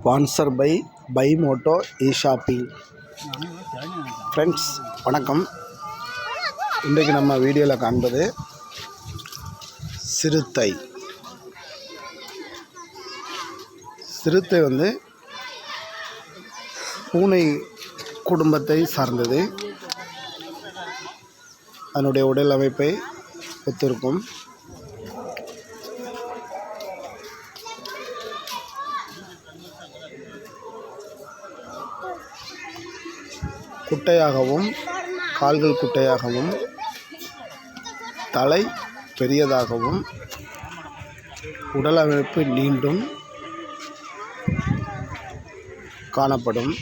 Sponsor by Moto e shopping. Friends வணக்கம். இன்றைக்கு நம்ம வீடியோவில் காண்பது சிறுத்தை. சிறுத்தை பூனை குடும்பத்தை சார்ந்தது. அதனுடைய உடல் அமைப்பை ஒத்திருக்கும். குட்டையாகவும் கால்கள் குட்டையாகவும் தலை பெரியதாகவும் உடல் அமைப்பு நீண்டும் காணப்படும்.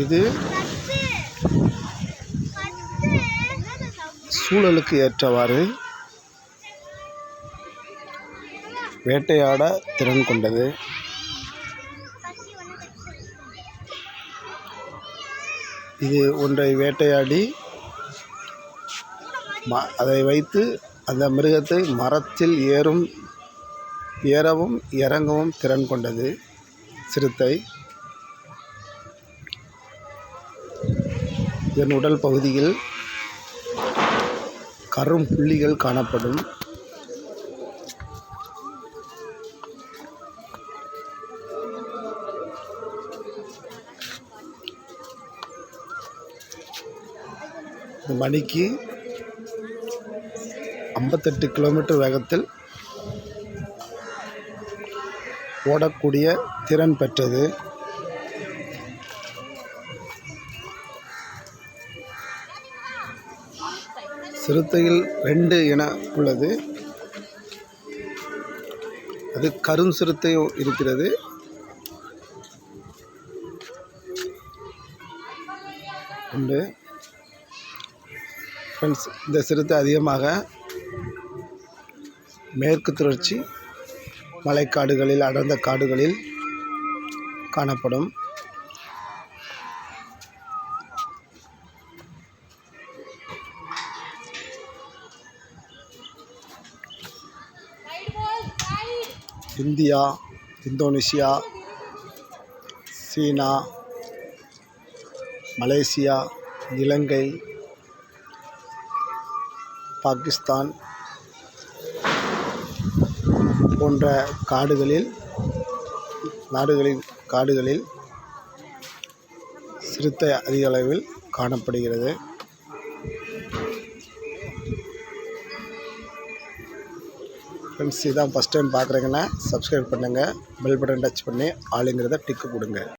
இது சூழலுக்கு ஏற்றவாறு வேட்டையாட திறன் கொண்டது. இது ஒன்றை வேட்டையாடி அதை வைத்து அந்த மிருகத்தை மரத்தில் ஏறவும் இறங்கவும் திறன் கொண்டது சிறுத்தை. இதன் உடல் பகுதியில் கரும் புள்ளிகள் காணப்படும். மணிக்கு 58 கிலோமீட்டர் வேகத்தில் ஓடக்கூடிய திறன் பெற்றது. சிறுத்தையில் 2 இன உள்ளது. அது கருஞ்சிறுத்தை இருக்கிறது. உண்டு. ஃப்ரெண்ட்ஸ், இந்த சிறுத்தை அதிகமாக மேற்கு தொடர்ச்சி மலைக்காடுகளில், அடர்ந்த காடுகளில் காணப்படும். இந்தியா, இந்தோனேசியா, சீனா, மலேசியா, இலங்கை, பாகிஸ்தான் போன்ற காடுகளில் சிறுத்தை அதிக அளவில் காணப்படுகிறது. ஃப்ரெண்ட்ஸ், இதான் ஃபஸ்ட் டைம் பார்க்குறீங்கன்னா சப்ஸ்கிரைப் பண்ணுங்கள். பெல் பட்டன் டச் பண்ணி ஆளுங்கிறத டிக்கு கொடுங்க.